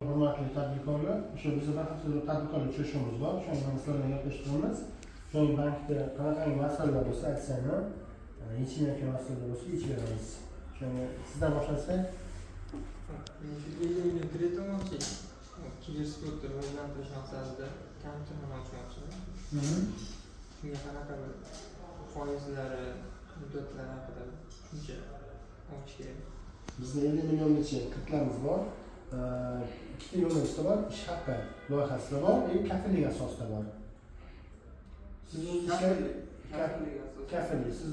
hurmatli tadbirkorlar, o'sha bizda bir haftada tadbirkorlar uchrashuvimiz bor. O'shanga sizlarga gaplashtiramiz. So'ng bankda qanaqangi masalalar bo'lsa aytsangiz, yechilmayotgan masalalar bo'lsa yechib beramiz. O'shanga sizdan boshlasak. Men kredit olmoqchi. Kibersportda rivojlantirish maqsadida kompyuterni ochmoqchiman. Shunga qanaqa bir foizlari, muddatlari haqida tushuncha olish kerak. Bizda 50 milliongacha kreditlarimiz bor. Ikkita yo'nalishda bor, ish haqi loyihasida bor, kafillik asosida bor. Siz kafillik, siz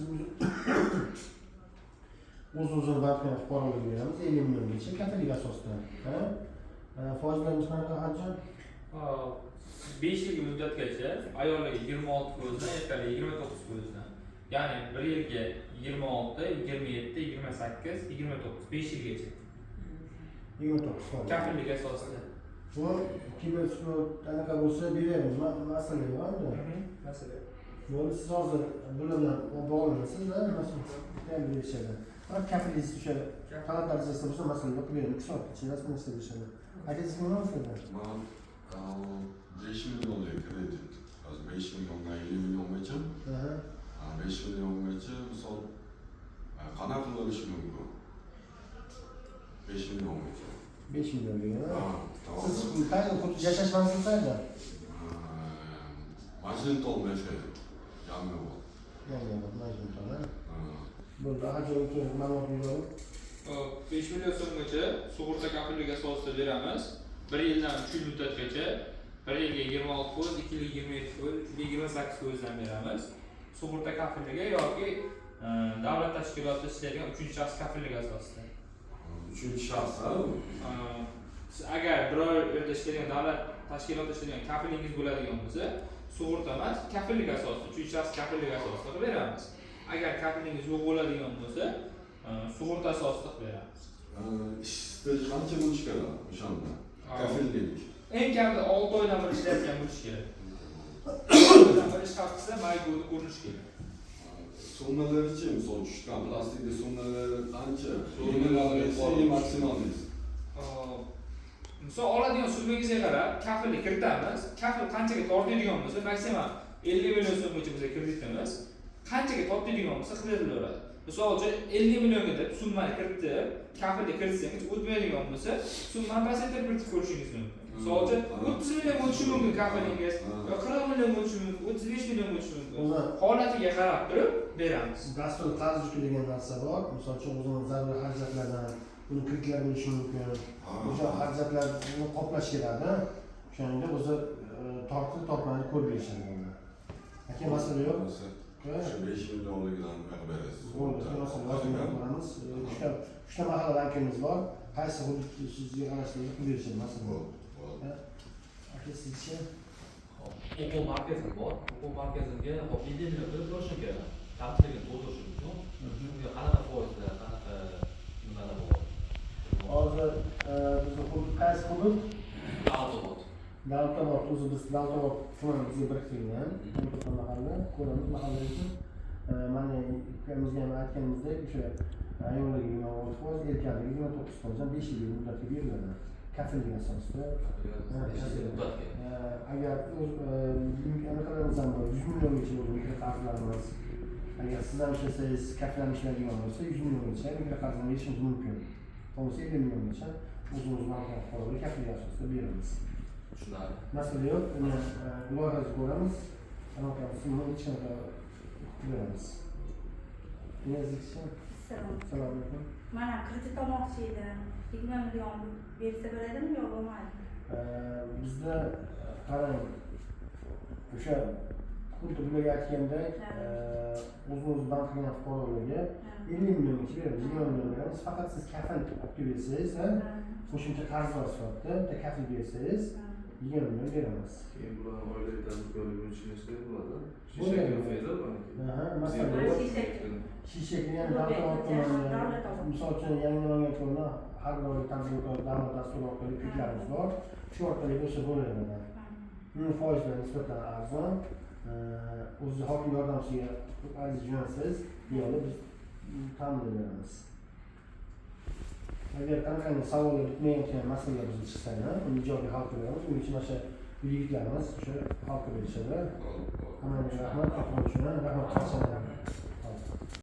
o'z-o'zini bankdan fuqarolarga beramiz 50 milliongacha kafillik asosida. Foizlarimiz qanaqa hajm? 5 yillik muddatgacha ayollarga 26%dan, erkaklarga 29%dan. Ya'ni 1 yilga 26, 27, 28, 29, 5 yilgacha. 29%. Kafillik asosida. Bu kibersport qanaqa bo'lsa beramiz, masala yo'qmi? Masala. Bo'ldi, siz hozir bular bilan bog'lanasizlar, masala berishadi. Faqat kafillik o'sha talab darajasida bo'lsa masala yo'q, beramiz. 2 soat ichida rasmiy berishadi. Aytasiz nima bo'ladi? Man 5 milyonlik kredit. Hozir 5 milliondan 50 milliongacha. 5 milliongacha misol qanaqa bo'lishi mumkin? 5 milliongacha. 5 million degan. Siz Siz qanday yashash manzilida? Majnuntol yashaydi. Yangi bor. Yangi majnuntol. Bunda hajmga ma'lumot beriladi. 5 million so'mgacha sug'urta kafillik asosida beramiz. 1 yildan 3 yil muddatgacha 1 yilga 26%, 2 yilga 27%, 3 yilga 28%dan beramiz. Sug'urta kafilligi yoki davlat tashkilotida ishlaydigan 3-shaxs kafilligi asosida. 3-shaxs, agar biror yerda ishlaydigan davlat tashkilotida ishlaydigan kafilligingiz bo'ladigan bo'lsa, sug'urta emas, kafillik asosida, 3-shaxs kafillik asosida qilib beramiz. Agar kafilligingiz yo'q bo'ladigan bo'lsa, sug'urta asosida qilib beramiz. Ish staji qancha bo'lishi kerak o'shanda? Kafillik. Eng kamida 6 oydan bir ishlayotgan bo'lish kerak. Bir ish haqida mayg'ulni ko'rinish kerak. Summalarichi, misol tushgan plastikda summalari qancha? Minimalmi, maksimalmi? Misol oladigan summangizga qarab kafillik kiritamiz. Kafil qanchaga tortadigan bo'lsa, maksimum 50 million so'mgacha bo'lsa kreditimiz, qanchaga tortadigan bo'lsa qiladilaveradi. Misol uchun 50 millionga deb summani kiritib, kafillik kiritsangiz o'tmaydigan bo'lsa, summani pasaytirib kiritib ko'rishingiz mumkin. Misol uchun 30 million bo'lishi mumkin kafilligingiz, yo 40 million bo'lishi mumkin, 35 million bo'lishi mumkin. Holatiga qarab turib beramiz. Dastur qarz degan narsa bor. Misol uchun o'zimiz zarur xarajatlardan buni kreditlar bo'lishi mumkin. O'sha xarajatlarni qoplash kerakda. O'shanda o'zi tortmaydi ko'rib berishadi bunda. Aka masala yo'q. Shu 5 millionligidan berasiz. Bo'ldi, ko'ramiz. 3 ta mahalla bankimiz bor. Qaysi hudud sizga qarashli qilib berishadi masala. Aka sizcha o'quv markazi bor. O'quv markaziga 7 million to'lab berishim kerak. Kamchiligini to'ldirishim uchun. Shunga qanaqa foizlar, qanaqa nimalar bor? hozir bizni hudud qaysi hudud? Davlatobod. Davlatobod, o'zi biz Davlatobod tumanimizga biriktirilgan. To'rtta mahalla, ko'ramiz mahallangizni. Mana ukamizga ham aytganimizdek, o'sha ayollarga 26%, erkaklarga 29%dan 5 yillik muddatga beriladi. Kafillik asosida. Agar imkoniyatlarimiz ham bor, 100 milliongacha mikroqarzlarimiz. Agar siz ham ishlasangiz, kafillanishlaydigan bo'lsa, 100 milliongacha mikroqarzlar berishingiz mumkin. Bo'lmasa 50 milliongacha o'zimiz bankdan fuqarolarga kafillik asosida beramiz. Tushunarli. Masala yo'q, uni loyihasi ko'ramiz, aloqamizni hech qanaqa beramiz. Assalomu alaykum. Mana kredit olmoqchi edim. 20 million bersa bo'ladimi yo bo'lmaydi? Bizda qarang, o'sha xuddi bularga aytgandek, o'zimiz bankdan fuqarolarga 50 milliongacha beramiz, 20 million beramiz. Faqat siz kafil olib bersangiz, qo'shimcha qarzlar sifatida bitta kafil bersangiz, 20 million beramiz. Keyin bular oilaviy tadbirkorlik uchun bo'ladi. Shishak yopmaydi masalan, shishakni ham davlat misol uchun yangilangan ko'rni har doim tadbirkor davlat dasturi orqali pullarimiz bor. Shu orqali bo'lsa bo'laveradi. Uni foizlari nisbatan arzon. O'zi hokim yordamchisiga aziz jo'natsangiz, yo'lda biz ta'minlaymiz. Agar qanaqangi savollar bitmayotgan masalalar chiqsa, uni ijobiy hal qilamiz. Buning uchun o'sha yigitlarimiz o'sha hal qilib berishadi. Hammaga rahmat, rahmat.